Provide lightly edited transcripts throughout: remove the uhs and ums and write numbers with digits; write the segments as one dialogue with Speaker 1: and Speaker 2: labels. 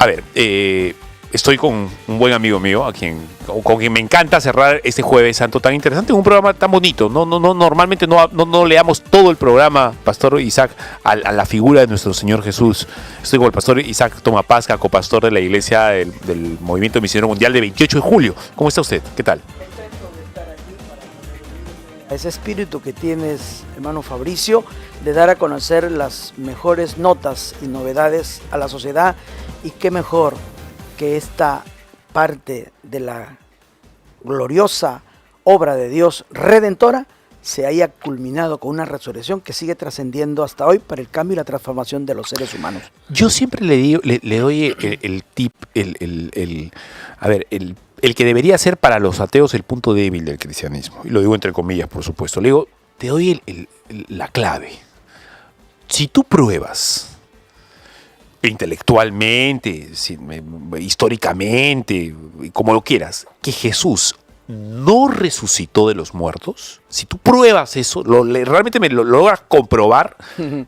Speaker 1: A ver, estoy con un buen amigo mío con quien me encanta cerrar este Jueves Santo tan interesante, un programa tan bonito. Normalmente no leamos todo el programa, Pastor Isaac, a la figura de nuestro Señor Jesús. Estoy con el Pastor Isaac Tomapasca, copastor de la Iglesia del Movimiento Misionero Mundial de 28 de julio. ¿Cómo está usted? ¿Qué tal?
Speaker 2: Ese espíritu que tienes, hermano Fabricio, de dar a conocer las mejores notas y novedades a la sociedad, y qué mejor que esta parte de la gloriosa obra de Dios redentora se haya culminado con una resurrección que sigue trascendiendo hasta hoy para el cambio y la transformación de los seres humanos.
Speaker 1: Yo siempre le doy el tip, el que debería ser para los ateos el punto débil del cristianismo. Y lo digo entre comillas, por supuesto. Le digo, te doy la clave. Si tú pruebas intelectualmente, históricamente, como lo quieras, que Jesús no resucitó de los muertos, si tú pruebas eso, realmente lo logras comprobar,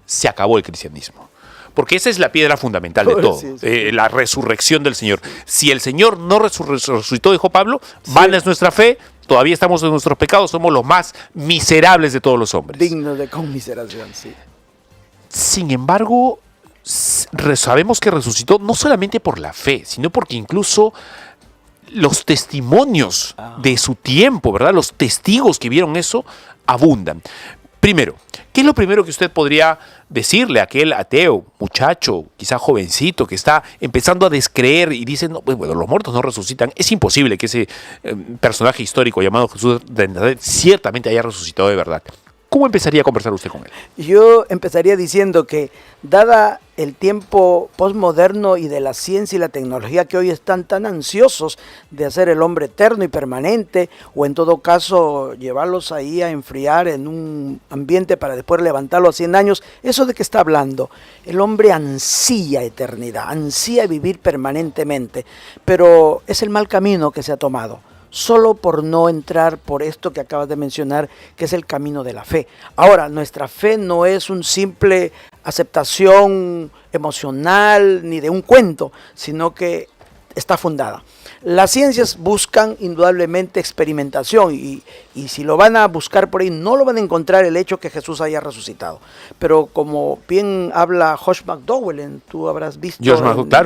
Speaker 1: se acabó el cristianismo. Porque esa es la piedra fundamental de todo, la resurrección del Señor. Si el Señor no resucitó, dijo Pablo, vana es nuestra fe, todavía estamos en nuestros pecados, somos los más miserables de todos los hombres.
Speaker 2: Dignos de conmiseración, sí.
Speaker 1: Sin embargo, sabemos que resucitó no solamente por la fe, sino porque incluso los testimonios de su tiempo, ¿verdad? Los testigos que vieron eso abundan. Primero, ¿qué es lo primero que usted podría decirle a aquel ateo, muchacho, quizá jovencito, que está empezando a descreer y dice, no, pues, bueno, los muertos no resucitan? Es imposible que ese personaje histórico llamado Jesús de Nazaret ciertamente haya resucitado de verdad. ¿Cómo empezaría a conversar usted con él?
Speaker 2: Yo empezaría diciendo que, dada el tiempo postmoderno y de la ciencia y la tecnología que hoy están tan ansiosos de hacer el hombre eterno y permanente, o en todo caso llevarlos ahí a enfriar en un ambiente para después levantarlo a 100 años, ¿eso de qué está hablando? El hombre ansía eternidad, ansía vivir permanentemente, pero es el mal camino que se ha tomado, solo por no entrar por esto que acabas de mencionar, que es el camino de la fe. Ahora, nuestra fe no es un simple aceptación emocional ni de un cuento, sino que está fundada. Las ciencias buscan indudablemente experimentación y si lo van a buscar por ahí no lo van a encontrar el hecho que Jesús haya resucitado. Pero como bien habla Josh McDowell, tú habrás visto,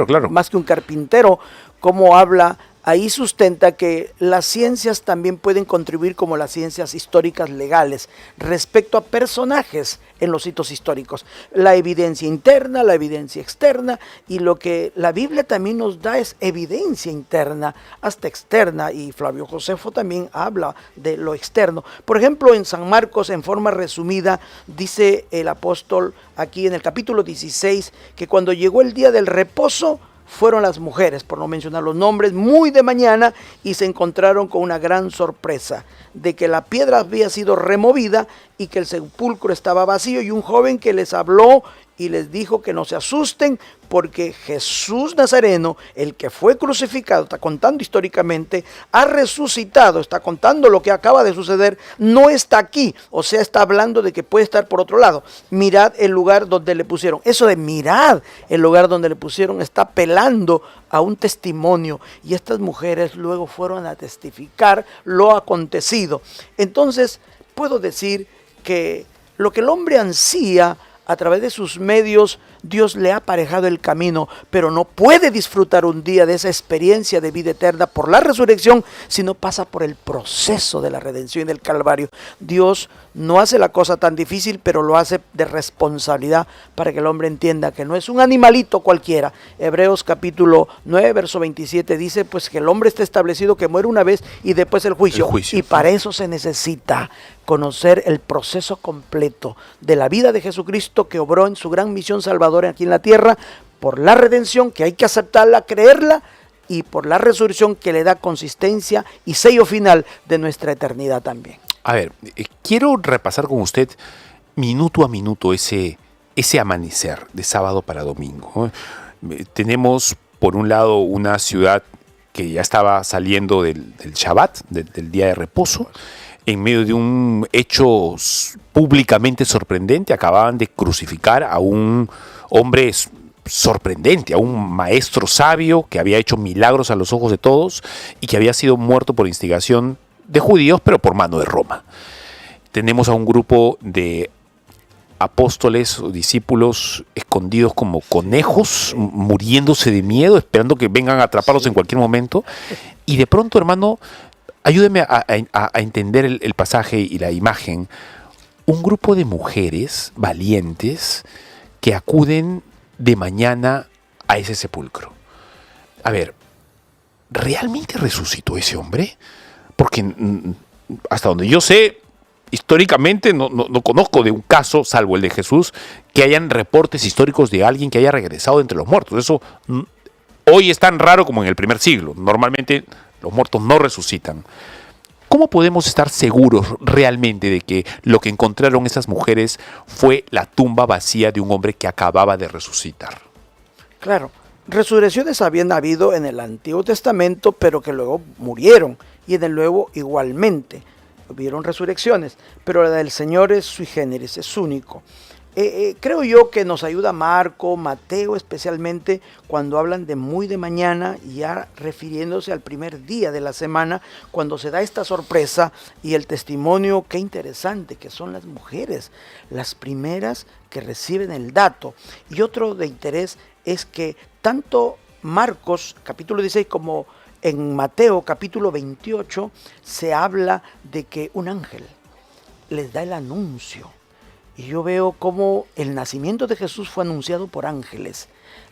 Speaker 1: claro.
Speaker 2: Más que un carpintero, cómo habla. Ahí sustenta que las ciencias también pueden contribuir como las ciencias históricas legales respecto a personajes en los hitos históricos. La evidencia interna, la evidencia externa, y lo que la Biblia también nos da es evidencia interna hasta externa, y Flavio Josefo también habla de lo externo. Por ejemplo, en San Marcos, en forma resumida, dice el apóstol aquí en el capítulo 16, que cuando llegó el día del reposo, fueron las mujeres, por no mencionar los nombres, muy de mañana, y se encontraron con una gran sorpresa de que la piedra había sido removida y que el sepulcro estaba vacío, y un joven que les habló y les dijo que no se asusten porque Jesús Nazareno, el que fue crucificado, está contando históricamente, ha resucitado, está contando lo que acaba de suceder, no está aquí, o sea, está hablando de que puede estar por otro lado. Mirad el lugar donde le pusieron. Eso de mirad el lugar donde le pusieron está apelando a un testimonio, y estas mujeres luego fueron a testificar lo acontecido. Entonces, puedo decir que lo que el hombre ansía a través de sus medios, Dios le ha aparejado el camino, pero no puede disfrutar un día de esa experiencia de vida eterna por la resurrección si no pasa por el proceso de la redención y del Calvario. Dios no hace la cosa tan difícil, pero lo hace de responsabilidad para que el hombre entienda que no es un animalito cualquiera. Hebreos capítulo 9, verso 27 dice pues que el hombre está establecido que muere una vez y después el juicio. Y para eso se necesita conocer el proceso completo de la vida de Jesucristo, que obró en su gran misión salvadora aquí en la tierra, por la redención que hay que aceptarla, creerla, y por la resurrección que le da consistencia y sello final de nuestra eternidad también.
Speaker 1: A ver, quiero repasar con usted minuto a minuto ese amanecer de sábado para domingo. Tenemos por un lado una ciudad que ya estaba saliendo del Shabbat, del día de reposo, en medio de un hecho públicamente sorprendente. Acababan de crucificar a un hombre sorprendente, a un maestro sabio que había hecho milagros a los ojos de todos y que había sido muerto por instigación de judíos, pero por mano de Roma. Tenemos a un grupo de apóstoles o discípulos escondidos como conejos, muriéndose de miedo, esperando que vengan a atraparlos en cualquier momento. Y de pronto, hermano, ayúdeme a entender el pasaje y la imagen. Un grupo de mujeres valientes que acuden de mañana a ese sepulcro. A ver, ¿realmente resucitó ese hombre? Porque hasta donde yo sé, históricamente no conozco de un caso, salvo el de Jesús, que hayan reportes históricos de alguien que haya regresado de entre los muertos. Eso hoy es tan raro como en el primer siglo. Normalmente los muertos no resucitan. ¿Cómo podemos estar seguros realmente de que lo que encontraron esas mujeres fue la tumba vacía de un hombre que acababa de resucitar?
Speaker 2: Claro, resurrecciones habían habido en el Antiguo Testamento, pero que luego murieron, y en el Nuevo igualmente. Hubieron resurrecciones, pero la del Señor es sui generis, es único. Creo yo que nos ayuda Marco, Mateo especialmente, cuando hablan de muy de mañana, ya refiriéndose al primer día de la semana, cuando se da esta sorpresa y el testimonio, qué interesante, que son las mujeres, las primeras que reciben el dato. Y otro de interés es que tanto Marcos, capítulo 16, como en Mateo, capítulo 28, se habla de que un ángel les da el anuncio. Y yo veo cómo el nacimiento de Jesús fue anunciado por ángeles,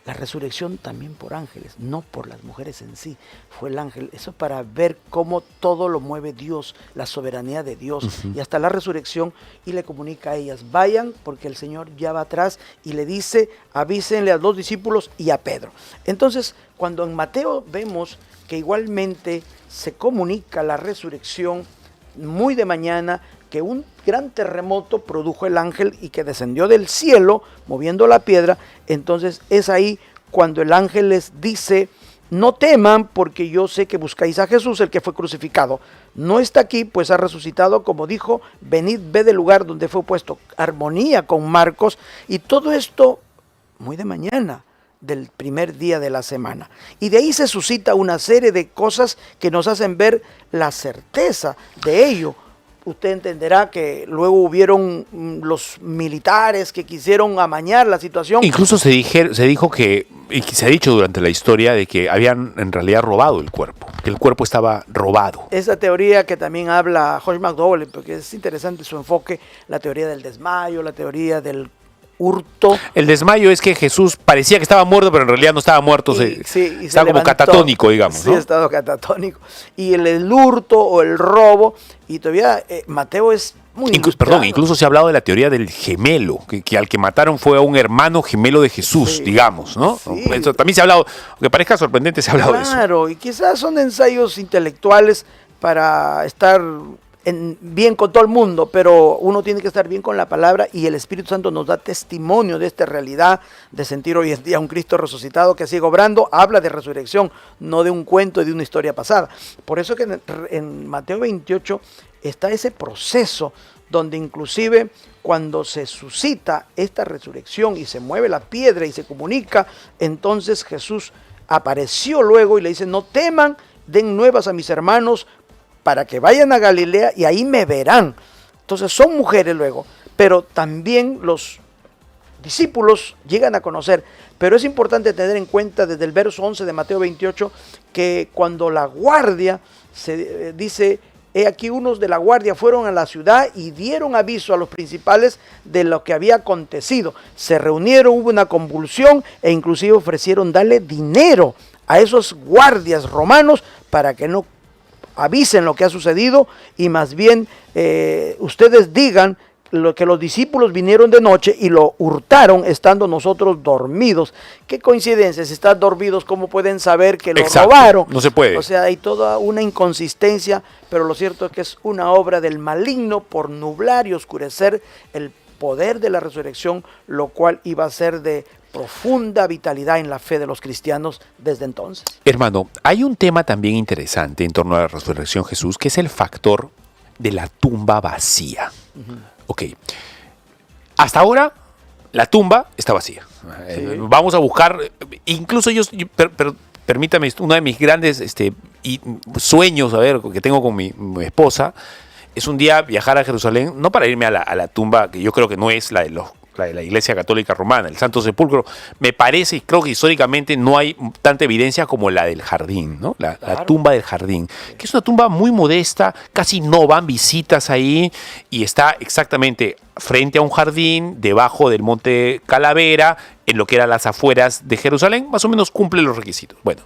Speaker 2: la resurrección también por ángeles, no por las mujeres en sí, fue el ángel. Eso para ver cómo todo lo mueve Dios, la soberanía de Dios, y hasta la resurrección, y le comunica a ellas, vayan porque el Señor ya va atrás, y le dice, avísenle a los discípulos y a Pedro. Entonces, cuando en Mateo vemos que igualmente se comunica la resurrección muy de mañana, que un gran terremoto produjo el ángel y que descendió del cielo moviendo la piedra, entonces es ahí cuando el ángel les dice, no teman porque yo sé que buscáis a Jesús, el que fue crucificado. No está aquí, pues ha resucitado, como dijo, venid, ve del lugar donde fue puesto. Armonía con Marcos, y todo esto muy de mañana del primer día de la semana. Y de ahí se suscita una serie de cosas que nos hacen ver la certeza de ello. Usted entenderá que luego hubieron los militares que quisieron amañar la situación.
Speaker 1: Incluso se dijo que, y se ha dicho durante la historia, de que habían en realidad robado el cuerpo, que el cuerpo estaba robado.
Speaker 2: Esa teoría que también habla George McDowell, porque es interesante su enfoque, la teoría del desmayo, la teoría del hurto.
Speaker 1: El desmayo es que Jesús parecía que estaba muerto, pero en realidad no estaba muerto. Estaba como catatónico, digamos.
Speaker 2: Sí, estado catatónico. Y el hurto o el robo, y todavía Mateo es muy
Speaker 1: incluso se ha hablado de la teoría del gemelo, que al que mataron fue a un hermano gemelo de Jesús, digamos, ¿no? Sí. Eso también se ha hablado, aunque parezca sorprendente, se ha hablado de eso.
Speaker 2: Claro, y quizás son ensayos intelectuales para estar bien con todo el mundo, pero uno tiene que estar bien con la palabra, y el Espíritu Santo nos da testimonio de esta realidad, de sentir hoy en día un Cristo resucitado que sigue obrando. Habla de resurrección, no de un cuento y de una historia pasada. Por eso que en Mateo 28 está ese proceso donde inclusive cuando se suscita esta resurrección y se mueve la piedra y se comunica, entonces Jesús apareció luego y le dice, no teman, den nuevas a mis hermanos, para que vayan a Galilea y ahí me verán. Entonces son mujeres luego, pero también los discípulos llegan a conocer. Pero es importante tener en cuenta desde el verso 11 de Mateo 28 que cuando la guardia, se dice, he aquí unos de la guardia fueron a la ciudad y dieron aviso a los principales de lo que había acontecido. Se reunieron, hubo una convulsión e inclusive ofrecieron darle dinero a esos guardias romanos para que no avisen lo que ha sucedido, y más bien ustedes digan lo que los discípulos vinieron de noche y lo hurtaron estando nosotros dormidos. Qué coincidencia, si están dormidos, ¿cómo pueden saber que lo robaron?
Speaker 1: No se puede.
Speaker 2: O sea, hay toda una inconsistencia, pero lo cierto es que es una obra del maligno por nublar y oscurecer el poder de la resurrección, lo cual iba a ser de profunda vitalidad en la fe de los cristianos desde entonces.
Speaker 1: Hermano, hay un tema también interesante en torno a la resurrección de Jesús, que es el factor de la tumba vacía. Ok. Hasta ahora La tumba está vacía. Vamos a buscar, incluso permítame, uno de mis grandes sueños, que tengo con mi esposa, es un día viajar a Jerusalén, no para irme a la tumba, que yo creo que no es la de la Iglesia Católica Romana, el Santo Sepulcro. Me parece, y creo que históricamente no hay tanta evidencia como la del jardín, ¿no? La tumba del jardín, que es una tumba muy modesta, casi no van visitas ahí, y está exactamente frente a un jardín, debajo del monte Calavera, en lo que eran las afueras de Jerusalén, más o menos cumple los requisitos. Bueno,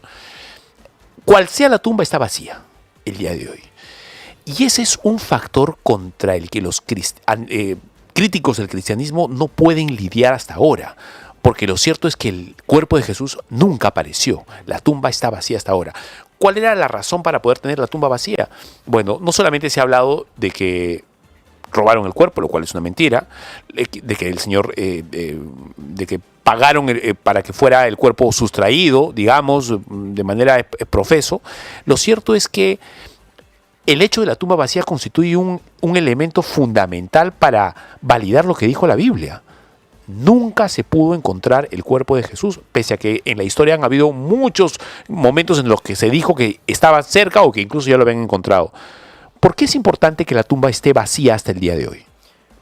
Speaker 1: cual sea la tumba, está vacía el día de hoy. Y ese es un factor contra el que los críticos del cristianismo no pueden lidiar hasta ahora, porque lo cierto es que el cuerpo de Jesús nunca apareció, la tumba está vacía hasta ahora. ¿Cuál era la razón para poder tener la tumba vacía? Bueno, no solamente se ha hablado de que robaron el cuerpo, lo cual es una mentira, de que el Señor, de que pagaron para que fuera el cuerpo sustraído, digamos, de manera profeso. Lo cierto es que el hecho de la tumba vacía constituye un elemento fundamental para validar lo que dijo la Biblia. Nunca se pudo encontrar el cuerpo de Jesús, pese a que en la historia han habido muchos momentos en los que se dijo que estaba cerca o que incluso ya lo habían encontrado. ¿Por qué es importante que la tumba esté vacía hasta el día de hoy?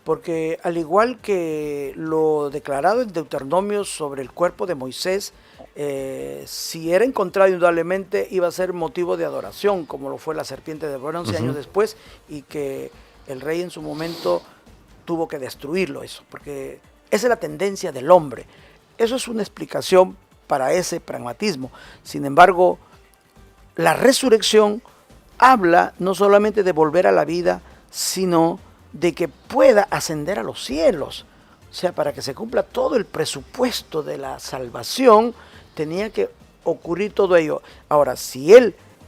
Speaker 2: Porque al igual que lo declarado en Deuteronomio sobre el cuerpo de Moisés, si era encontrado indudablemente iba a ser motivo de adoración, como lo fue la serpiente de bronce años después, y que el rey en su momento tuvo que destruirlo eso, porque esa es la tendencia del hombre. Eso es una explicación para ese pragmatismo. Sin embargo, la resurrección habla no solamente de volver a la vida, sino de que pueda ascender a los cielos. O sea, para que se cumpla todo el presupuesto de la salvación, tenía que ocurrir todo ello. Ahora, si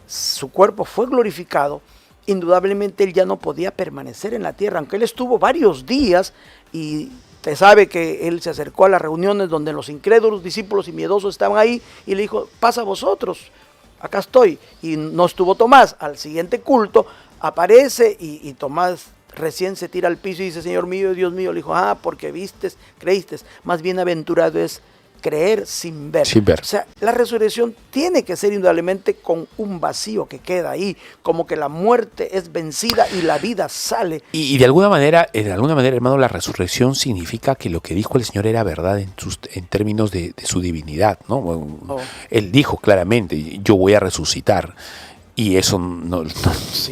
Speaker 2: su cuerpo fue glorificado, indudablemente él ya no podía permanecer en la tierra, aunque él estuvo varios días, y usted sabe que él se acercó a las reuniones donde los incrédulos, discípulos y miedosos estaban ahí, y le dijo, pasa vosotros, acá estoy. Y no estuvo Tomás. Al siguiente culto aparece y Tomás recién se tira al piso y dice, Señor mío, Dios mío. Le dijo, porque vistes, creíste. Más bienaventurado es creer sin ver.
Speaker 1: Sin ver.
Speaker 2: O sea, la resurrección tiene que ser indudablemente con un vacío que queda ahí, como que la muerte es vencida y la vida sale.
Speaker 1: Y de alguna manera, hermano, la resurrección significa que lo que dijo el Señor era verdad en términos de su divinidad, ¿no? Él dijo claramente, yo voy a resucitar. Y eso no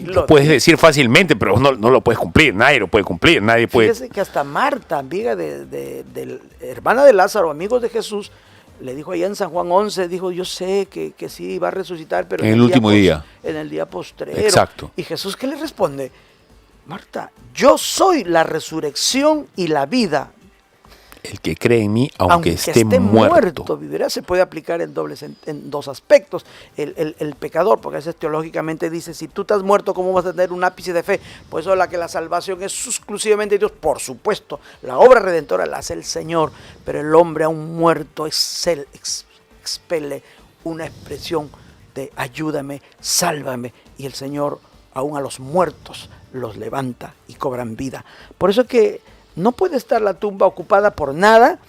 Speaker 1: lo puedes decir fácilmente, pero no lo puedes cumplir, nadie lo puede cumplir, nadie puede.
Speaker 2: Fíjese que hasta Marta, amiga de hermana de Lázaro, amigos de Jesús, le dijo allá en San Juan 11, dijo, yo sé que sí va a resucitar, pero
Speaker 1: en el último día.
Speaker 2: En el día postrero.
Speaker 1: Exacto.
Speaker 2: Y Jesús, ¿qué le responde? Marta, yo soy la resurrección y la vida.
Speaker 1: El que cree en mí, aunque esté muerto,
Speaker 2: vivirá. Se puede aplicar en dos aspectos. El pecador, porque a veces teológicamente dice, si tú estás muerto, ¿cómo vas a tener un ápice de fe? Por eso la salvación es exclusivamente de Dios. Por supuesto, la obra redentora la hace el Señor, pero el hombre aún muerto expele una expresión de ayúdame, sálvame, y el Señor aún a los muertos los levanta y cobran vida. Por eso es que no puede estar la tumba ocupada por nada,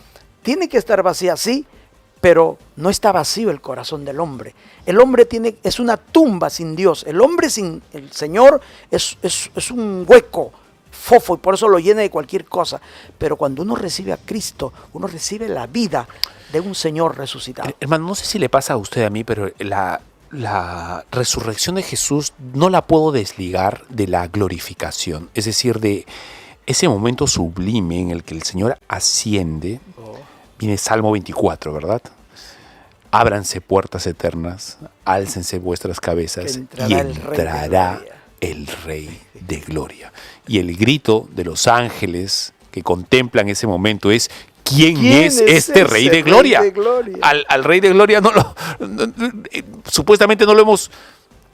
Speaker 2: tiene que estar vacía, sí, pero no está vacío el corazón del hombre. El hombre es una tumba sin Dios. El hombre sin el Señor es un hueco fofo, y por eso lo llena de cualquier cosa. Pero cuando uno recibe a Cristo, uno recibe la vida de un Señor resucitado.
Speaker 1: Hermano, no sé si le pasa a usted, a mí, pero la resurrección de Jesús no la puedo desligar de la glorificación, es decir, de ese momento sublime en el que el Señor asciende. Viene Salmo 24, ¿verdad? Ábranse puertas eternas, álcense vuestras cabezas y entrará el Rey de Gloria. Y el grito de los ángeles que contemplan ese momento es: ¿Quién es este Rey de Gloria? Al Rey de Gloria supuestamente no lo hemos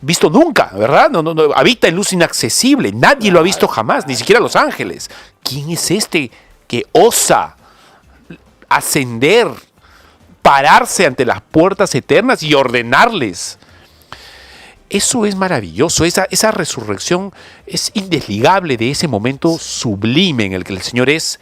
Speaker 1: visto nunca, ¿verdad? No, habita en luz inaccesible, nadie lo ha visto jamás, ni siquiera los ángeles. ¿Quién es este que osa ascender, pararse ante las puertas eternas y ordenarles? Eso es maravilloso, esa resurrección es indesligable de ese momento sublime en el que el Señor es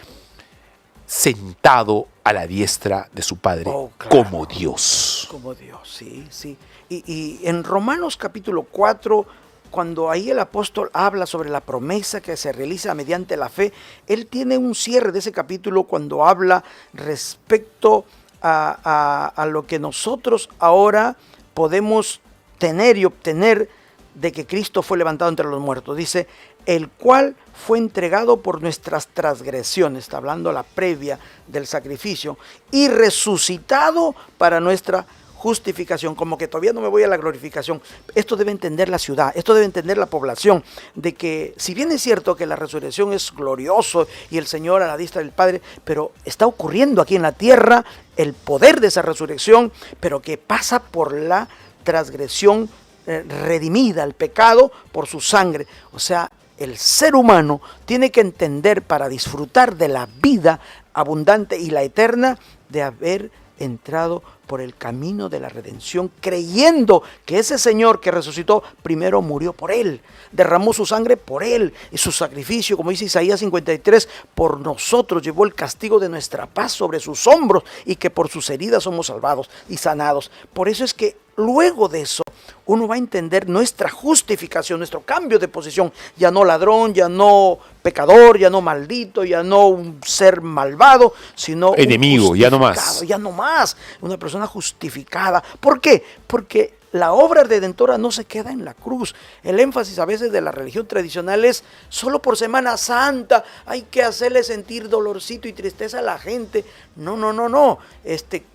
Speaker 1: sentado a la diestra de su Padre
Speaker 2: claro,
Speaker 1: como Dios.
Speaker 2: Como Dios, sí, sí. Y en Romanos capítulo 4, cuando ahí el apóstol habla sobre la promesa que se realiza mediante la fe, él tiene un cierre de ese capítulo cuando habla respecto a lo que nosotros ahora podemos tener y obtener de que Cristo fue levantado entre los muertos. Dice, el cual fue entregado por nuestras transgresiones, está hablando la previa del sacrificio, y resucitado para nuestra justificación. Como que todavía no me voy a la glorificación. Esto debe entender la ciudad, esto debe entender la población, de que si bien es cierto que la resurrección es glorioso y el Señor a la diestra del Padre, pero está ocurriendo aquí en la tierra el poder de esa resurrección, pero que pasa por la transgresión redimida, el pecado por su sangre. O sea, el ser humano tiene que entender, para disfrutar de la vida abundante y la eterna, de haber entrado por el camino de la redención, creyendo que ese Señor que resucitó primero murió por él, derramó su sangre por él, y su sacrificio, como dice Isaías 53, por nosotros llevó el castigo de nuestra paz sobre sus hombros, y que por sus heridas somos salvados y sanados. Por eso es que luego de eso uno va a entender nuestra justificación, nuestro cambio de posición. Ya no ladrón, ya no pecador, ya no maldito, ya no un ser malvado, sino
Speaker 1: enemigo, ya no más.
Speaker 2: Ya no más, una persona justificada. ¿Por qué? Porque la obra redentora no se queda en la cruz. El énfasis a veces de la religión tradicional es solo por Semana Santa hay que hacerle sentir dolorcito y tristeza a la gente. No.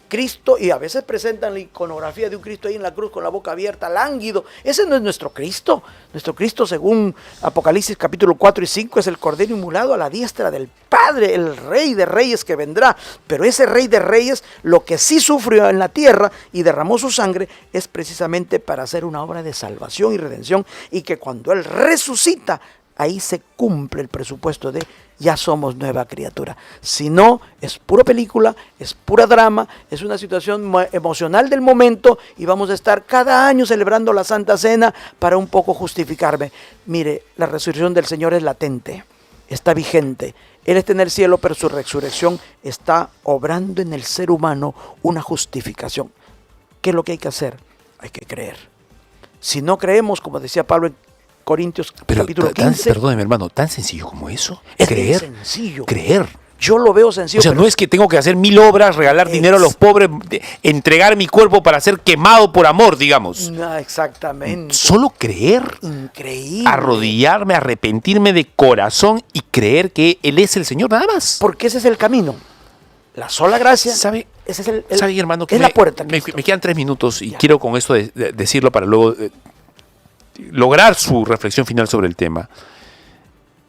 Speaker 2: Cristo, y a veces presentan la iconografía de un Cristo ahí en la cruz con la boca abierta, lánguido. Ese no es nuestro Cristo. Nuestro Cristo, según Apocalipsis capítulo 4 y 5, es el Cordero inmolado a la diestra del Padre, el Rey de Reyes que vendrá. Pero ese Rey de Reyes, lo que sí sufrió en la tierra y derramó su sangre, es precisamente para hacer una obra de salvación y redención, y que cuando Él resucita, ahí se cumple el presupuesto de ya somos nueva criatura. Si no, es pura película, es pura drama, es una situación emocional del momento, y vamos a estar cada año celebrando la Santa Cena para un poco justificarme. Mire, la resurrección del Señor es latente, está vigente. Él está en el cielo, pero su resurrección está obrando en el ser humano una justificación. ¿Qué es lo que hay que hacer? Hay que creer. Si no creemos, como decía Pablo en Corintios capítulo 15.
Speaker 1: Perdóneme, hermano, ¿tan sencillo como eso?
Speaker 2: Es creer. Sencillo.
Speaker 1: Creer.
Speaker 2: Yo lo veo sencillo.
Speaker 1: O sea, no es que tengo que hacer 1000 obras, regalar dinero a los pobres, entregar mi cuerpo para ser quemado por amor, digamos.
Speaker 2: No, exactamente.
Speaker 1: Solo creer.
Speaker 2: Increíble.
Speaker 1: Arrodillarme, arrepentirme de corazón y creer que Él es el Señor, nada más.
Speaker 2: Porque ese es el camino. La sola gracia.
Speaker 1: ¿Sabe,
Speaker 2: ese es
Speaker 1: ¿sabe, hermano, que
Speaker 2: es la puerta?
Speaker 1: Me quedan 3 minutos y quiero con esto decirlo para luego lograr su reflexión final sobre el tema.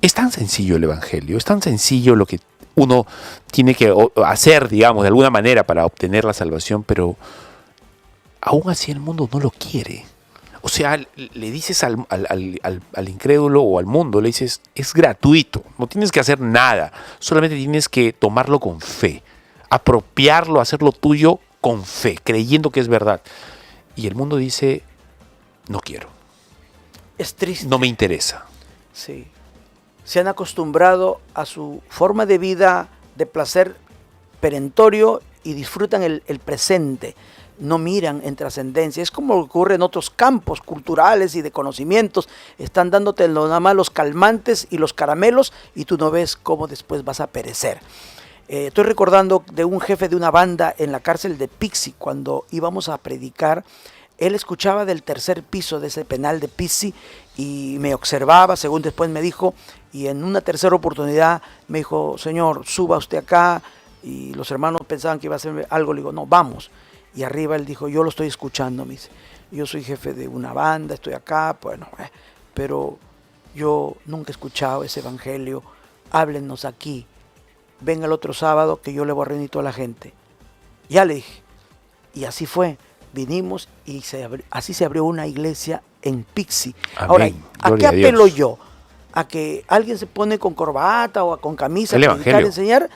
Speaker 1: Es tan sencillo el Evangelio, es tan sencillo lo que uno tiene que hacer, digamos, de alguna manera para obtener la salvación, pero aún así el mundo no lo quiere. O sea, le dices al incrédulo o al mundo, le dices, es gratuito, no tienes que hacer nada, solamente tienes que tomarlo con fe, apropiarlo, hacerlo tuyo con fe, creyendo que es verdad. Y el mundo dice, no quiero.
Speaker 2: Es triste.
Speaker 1: No me interesa.
Speaker 2: Sí. Se han acostumbrado a su forma de vida de placer perentorio y disfrutan el presente. No miran en trascendencia. Es como ocurre en otros campos culturales y de conocimientos. Están dándote nada más los calmantes y los caramelos, y tú no ves cómo después vas a perecer. Estoy recordando de un jefe de una banda en la cárcel de Pixi, cuando íbamos a predicar. Él escuchaba del tercer piso de ese penal de Pixi y me observaba, según después me dijo, y en una tercera oportunidad me dijo, señor, suba usted acá, y los hermanos pensaban que iba a hacer algo, le digo, no, vamos. Y arriba él dijo, yo lo estoy escuchando, me dice, yo soy jefe de una banda, estoy acá, bueno, pero yo nunca he escuchado ese evangelio, háblenos aquí, venga el otro sábado que yo le voy a reunir toda la gente. Ya le dije, y así fue. Vinimos y así se abrió una iglesia en Pixi.
Speaker 1: Amén.
Speaker 2: Ahora, ¿a qué apelo
Speaker 1: Dios.
Speaker 2: yo? ¿A que alguien se pone con corbata o con camisa
Speaker 1: El
Speaker 2: a predicar,
Speaker 1: evangelio.
Speaker 2: enseñar?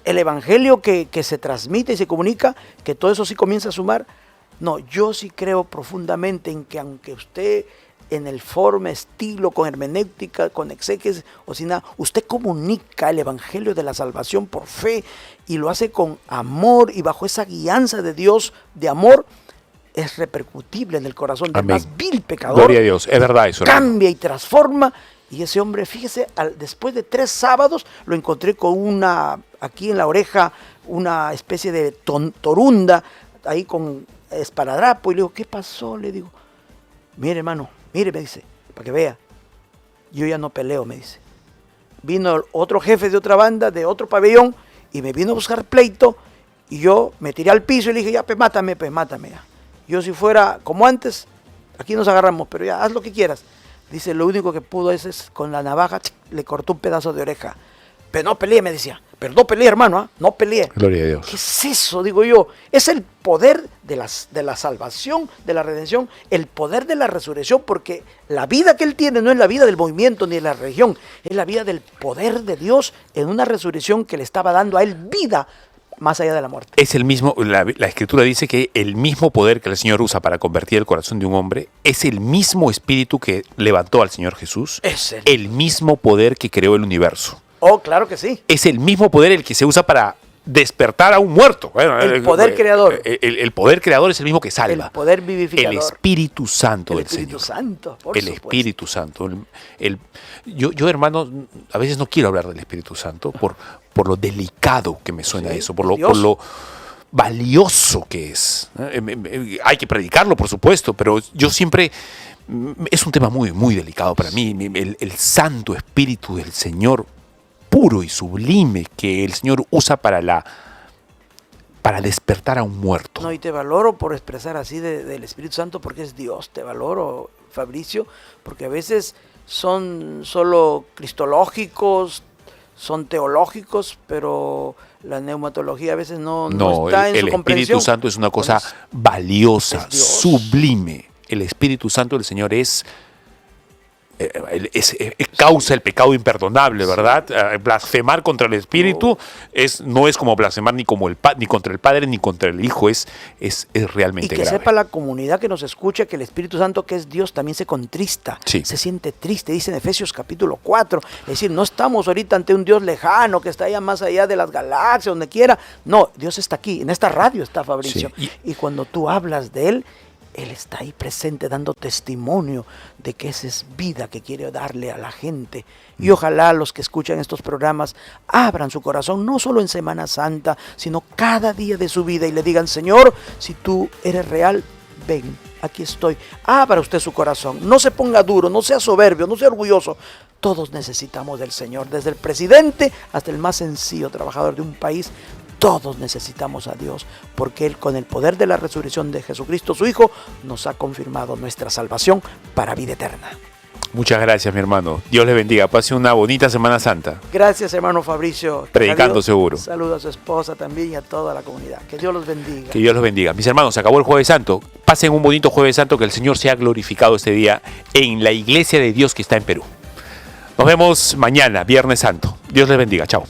Speaker 2: El evangelio que se transmite y se comunica, que todo eso sí comienza a sumar. No, yo sí creo profundamente en que aunque usted en el forma, estilo, con hermenéutica, con exégesis o sin nada. Usted comunica el evangelio de la salvación por fe y lo hace con amor y bajo esa guianza de Dios de amor. Es repercutible en el corazón del
Speaker 1: Amén.
Speaker 2: más vil pecador.
Speaker 1: Gloria a Dios, es verdad eso, hermano.
Speaker 2: Cambia y transforma. Y ese hombre, fíjese, después de 3 sábados lo encontré con aquí en la oreja, una especie de torunda, ahí con esparadrapo. Y le digo, ¿qué pasó? Le digo, mire hermano, mire, me dice, para que vea, yo ya no peleo, me dice. Vino otro jefe de otra banda, de otro pabellón, y me vino a buscar pleito, y yo me tiré al piso y le dije, ya, pues mátame ya. Yo si fuera como antes, aquí nos agarramos, pero ya, haz lo que quieras. Dice, lo único que pudo es con la navaja, le cortó un pedazo de oreja. Pero no peleé, me decía. Pero no peleé, hermano, no peleé.
Speaker 1: Gloria a Dios.
Speaker 2: ¿Qué es eso? Digo yo. Es el poder de la salvación, de la redención, el poder de la resurrección, porque la vida que él tiene no es la vida del movimiento ni de la religión, es la vida del poder de Dios en una resurrección que le estaba dando a él vida más allá de la muerte.
Speaker 1: Es el mismo, la Escritura dice que el mismo poder que el Señor usa para convertir el corazón de un hombre es el mismo espíritu que levantó al Señor Jesús,
Speaker 2: Es
Speaker 1: el mismo poder que creó el universo.
Speaker 2: Oh, claro que sí.
Speaker 1: Es el mismo poder el que se usa para despertar a un muerto. Bueno,
Speaker 2: El poder creador.
Speaker 1: El poder creador es el mismo que salva.
Speaker 2: El poder vivificador.
Speaker 1: El Espíritu Santo
Speaker 2: El
Speaker 1: del
Speaker 2: Espíritu
Speaker 1: Señor.
Speaker 2: Santo, por
Speaker 1: El
Speaker 2: supuesto.
Speaker 1: Espíritu Santo. Yo, hermano, a veces no quiero hablar del Espíritu Santo por lo delicado que me suena
Speaker 2: Sí,
Speaker 1: eso, por
Speaker 2: Dios.
Speaker 1: lo valioso que es. Hay que predicarlo, por supuesto, pero yo siempre... Es un tema muy, muy delicado para mí. El Santo Espíritu del Señor, puro y sublime, que el Señor usa para despertar a un muerto.
Speaker 2: No, y te valoro por expresar así del Espíritu Santo, porque es Dios. Te valoro, Fabricio, porque a veces son solo cristológicos, son teológicos, pero la neumatología a veces no está en su
Speaker 1: el
Speaker 2: comprensión.
Speaker 1: Espíritu Santo es una cosa
Speaker 2: Entonces,
Speaker 1: valiosa,
Speaker 2: es Dios.
Speaker 1: sublime. El Espíritu Santo del Señor causa el pecado imperdonable, ¿verdad? Blasfemar contra el Espíritu no es como blasfemar ni contra el Padre ni contra el Hijo, es
Speaker 2: Y
Speaker 1: realmente
Speaker 2: que
Speaker 1: grave.
Speaker 2: sepa la comunidad que nos escucha que el Espíritu Santo, que es Dios, también se contrista,
Speaker 1: Sí.
Speaker 2: se siente triste, dice en Efesios capítulo 4. Es decir, no estamos ahorita ante un Dios lejano que está allá más allá de las galaxias, donde quiera. No, Dios está aquí, en esta radio está Fabricio.
Speaker 1: Sí.
Speaker 2: Y cuando tú hablas de Él está ahí presente dando testimonio de que esa es vida que quiere darle a la gente. Y ojalá los que escuchan estos programas abran su corazón, no solo en Semana Santa, sino cada día de su vida y le digan, Señor, si tú eres real, ven, aquí estoy. Abra usted su corazón, no se ponga duro, no sea soberbio, no sea orgulloso. Todos necesitamos del Señor, desde el presidente hasta el más sencillo trabajador de un país. Todos necesitamos a Dios, porque Él, con el poder de la resurrección de Jesucristo, su Hijo, nos ha confirmado nuestra salvación para vida eterna.
Speaker 1: Muchas gracias, mi hermano. Dios le bendiga. Pase una bonita Semana Santa.
Speaker 2: Gracias, hermano Fabricio.
Speaker 1: Predicando seguro.
Speaker 2: Saludos a su esposa también y a toda la comunidad. Que Dios los bendiga.
Speaker 1: Que Dios los bendiga. Mis hermanos, se acabó el Jueves Santo. Pasen un bonito Jueves Santo, que el Señor sea glorificado este día en la Iglesia de Dios que está en Perú. Nos vemos mañana, Viernes Santo. Dios les bendiga. Chao.